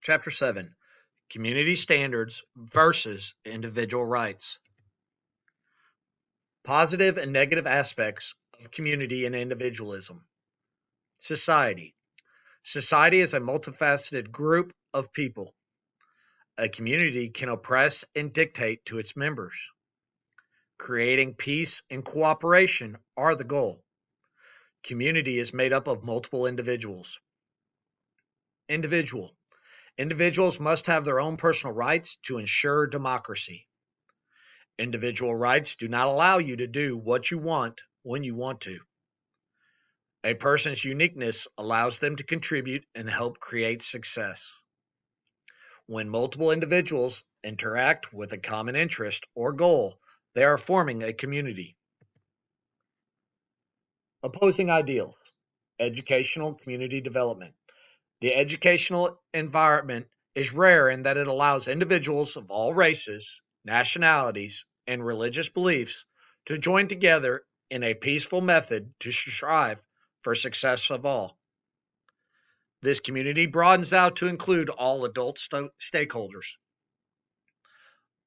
Chapter 7: Community Standards versus Individual Rights. Positive and negative aspects of community and individualism. Society. Society is a multifaceted group of people. A community can oppress and dictate to its members. Creating peace and cooperation are the goal. Community is made up of multiple individuals. Individual. Individuals must have their own personal rights to ensure democracy. Individual rights do not allow you to do what you want when you want to. A person's uniqueness allows them to contribute and help create success. When multiple individuals interact with a common interest or goal, they are forming a community. Opposing ideals. Educational community development. The educational environment is rare in that it allows individuals of all races, nationalities, and religious beliefs to join together in a peaceful method to strive for success of all. This community broadens out to include all adult stakeholders.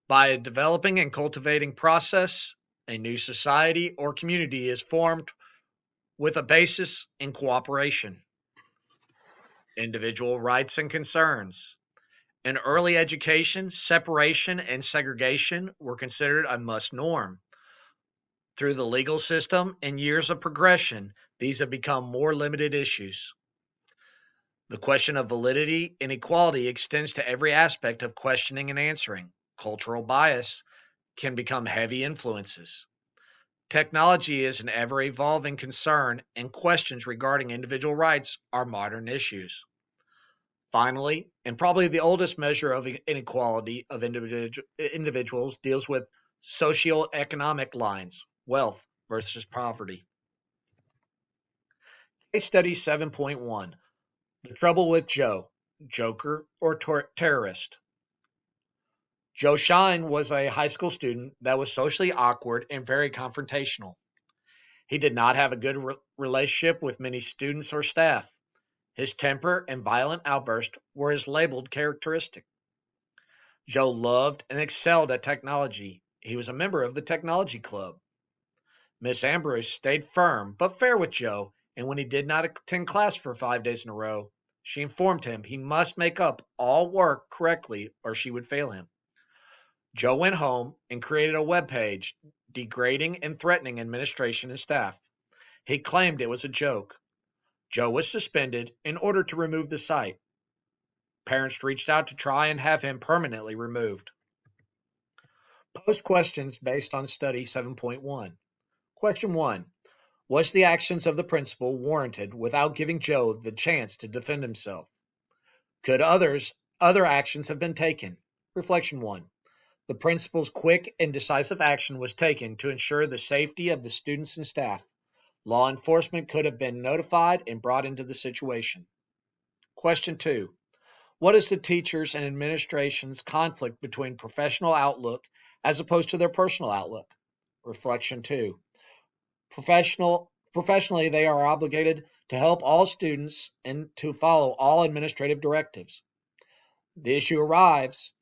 By developing and cultivating process, a new society or community is formed with a basis in cooperation. Individual rights and concerns. In early education, separation and segregation were considered a must norm. Through the legal system and years of progression, these have become more limited issues. The question of validity and equality extends to every aspect of questioning and answering. Cultural bias can become heavy influences. Technology is an ever evolving concern, and questions regarding individual rights are modern issues. Finally, and probably the oldest measure of inequality of individuals, deals with socioeconomic lines, wealth versus poverty. Case study 7.1: The Trouble with Joe, Joker or Terrorist. Joe Shine was a high school student that was socially awkward and very confrontational. He did not have a good relationship with many students or staff. His temper and violent outbursts were his labeled characteristic. Joe loved and excelled at technology. He was a member of the technology club. Miss Ambrose stayed firm but fair with Joe, and when he did not attend class for 5 days in a row, she informed him he must make up all work correctly or she would fail him. Joe went home and created a web page degrading and threatening administration and staff. He claimed it was a joke. Joe was suspended in order to remove the site. Parents reached out to try and have him permanently removed. Post questions based on study 7.1. Question 1: Was the actions of the principal warranted without giving Joe the chance to defend himself? Could other actions have been taken? Reflection 1: The principal's quick and decisive action was taken to ensure the safety of the students and staff. Law enforcement could have been notified and brought into the situation. Question 2: What is the teachers' and administration's conflict between professional outlook as opposed to their personal outlook? Reflection 2: Professionally, they are obligated to help all students and to follow all administrative directives. The issue arrives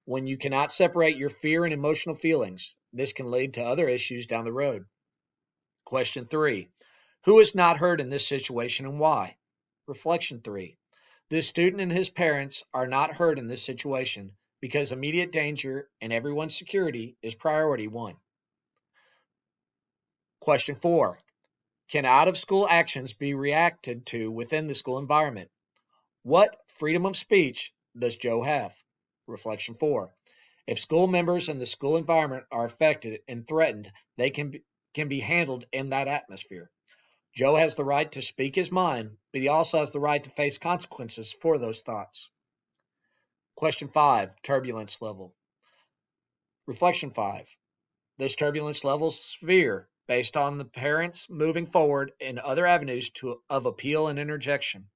when you cannot separate your fear and emotional feelings. This can lead to other issues down the road. Question 3: Who is not heard in this situation and why? Reflection 3: The student and his parents are not heard in this situation because immediate danger and everyone's security is priority one. Question 4: Can out-of-school actions be reacted to within the school environment? What freedom of speech does Joe have? Reflection 4: If school members and the school environment are affected and threatened, they can be handled in that atmosphere. Joe has the right to speak his mind, but he also has the right to face consequences for those thoughts. Question 5: Turbulence level. Reflection 5: This turbulence level is severe based on the parents moving forward in other avenues of appeal and interjection.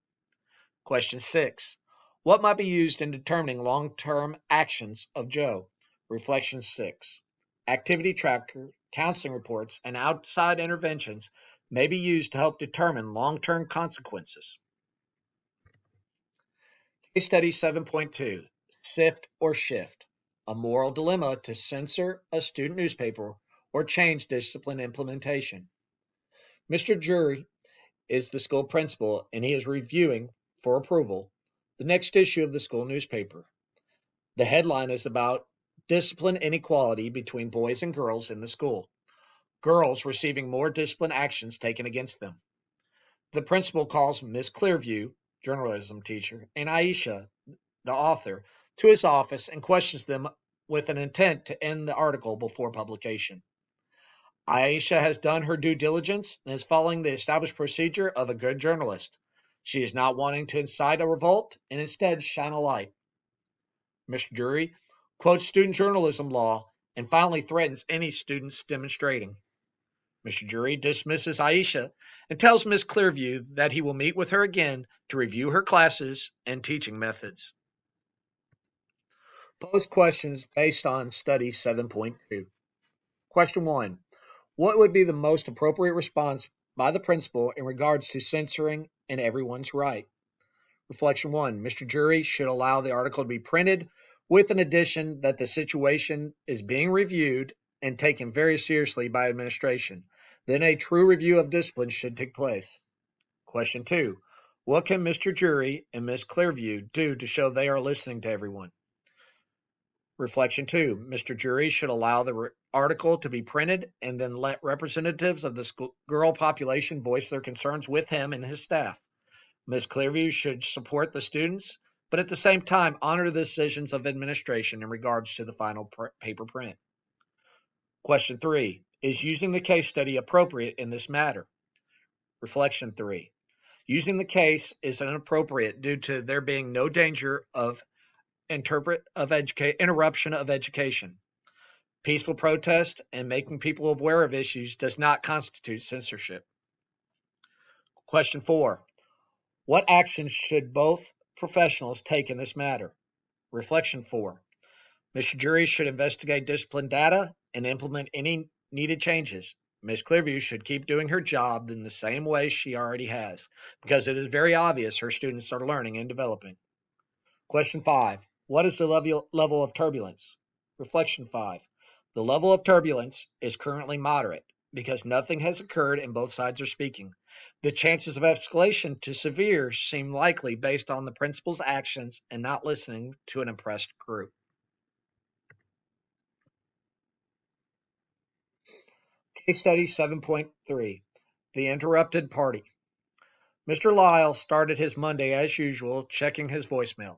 Question 6: What might be used in determining long-term actions of Joe? Reflection 6: Activity tracker, counseling reports, and outside interventions may be used to help determine long-term consequences. Case Study 7.2, Sift or Shift, a moral dilemma to censor a student newspaper or change discipline implementation. Mr. Jury is the school principal and he is reviewing, for approval, the next issue of the school newspaper. The headline is about discipline inequality between boys and girls in the school. Girls receiving more discipline actions taken against them. The principal calls Miss Clearview, journalism teacher, and Aisha, the author, to his office and questions them with an intent to end the article before publication. Aisha has done her due diligence and is following the established procedure of a good journalist. She is not wanting to incite a revolt and instead shine a light. Mr. Jury quotes student journalism law and finally threatens any students demonstrating. Mr. Jury dismisses Aisha and tells Miss Clearview that he will meet with her again to review her classes and teaching methods. Pose questions based on Study 7.2. Question 1. What would be the most appropriate response by the principal in regards to censoring and everyone's right? Reflection 1. Mr. Jury should allow the article to be printed with an addition that the situation is being reviewed and taken very seriously by administration. Then a true review of discipline should take place. Question 2. What can Mr. Jury and Ms. Clearview do to show they are listening to everyone? Reflection 2. Mr. Jury should allow the article to be printed and then let representatives of the girl population voice their concerns with him and his staff. Ms. Clearview should support the students, but at the same time honor the decisions of administration in regards to the final paper print. Question 3. Is using the case study appropriate in this matter? Reflection 3. Using the case is inappropriate due to there being no danger of interruption of education. Peaceful protest and making people aware of issues does not constitute censorship. Question 4. What actions should both professionals take in this matter? Reflection 4. Mr. Jury should investigate discipline data and implement any needed changes. Ms. Clearview should keep doing her job in the same way she already has, because it is very obvious her students are learning and developing. Question 5. What is the level of turbulence? Reflection 5. The level of turbulence is currently moderate because nothing has occurred and both sides are speaking. The chances of escalation to severe seem likely based on the principal's actions and not listening to an impressed group. Case Study 7.3, The Interrupted Party. Mr. Lyle started his Monday as usual, checking his voicemail.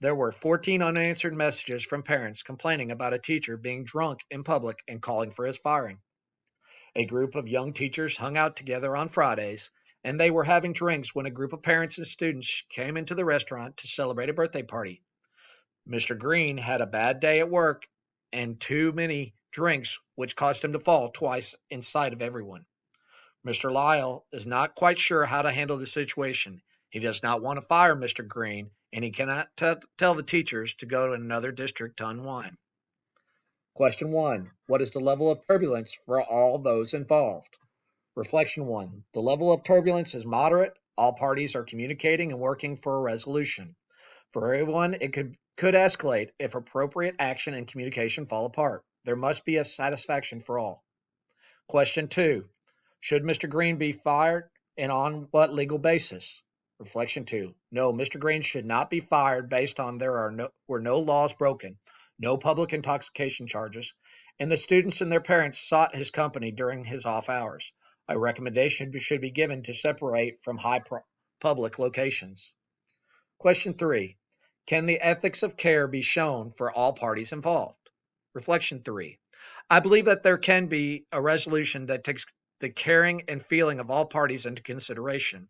There were 14 unanswered messages from parents complaining about a teacher being drunk in public and calling for his firing. A group of young teachers hung out together on Fridays, and they were having drinks when a group of parents and students came into the restaurant to celebrate a birthday party. Mr. Green had a bad day at work and too many drinks, which caused him to fall twice in sight of everyone. Mr. Lyle is not quite sure how to handle the situation. He does not want to fire Mr. Green, and he cannot tell the teachers to go to another district to unwind. Question 1. What is the level of turbulence for all those involved? Reflection 1. The level of turbulence is moderate. All parties are communicating and working for a resolution. For everyone, it could escalate if appropriate action and communication fall apart. There must be a satisfaction for all. Question 2. Should Mr. Green be fired, and on what legal basis? Reflection 2. No, Mr. Green should not be fired based on there were no laws broken, no public intoxication charges, and the students and their parents sought his company during his off hours. A recommendation should be given to separate from high public locations. Question 3. Can the ethics of care be shown for all parties involved? Reflection 3. I believe that there can be a resolution that takes the caring and feeling of all parties into consideration.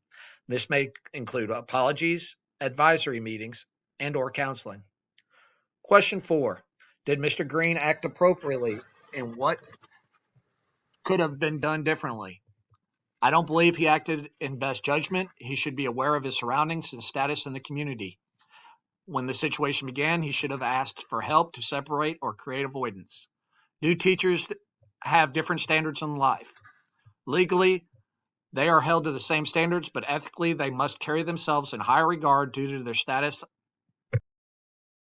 This may include apologies, advisory meetings, and/or counseling. Question 4. Did Mr. Green act appropriately, and what could have been done differently? I don't believe he acted in best judgment. He should be aware of his surroundings and status in the community. When the situation began, he should have asked for help to separate or create avoidance. New teachers have different standards in life. Legally, they are held to the same standards, but ethically, they must carry themselves in higher regard due to their status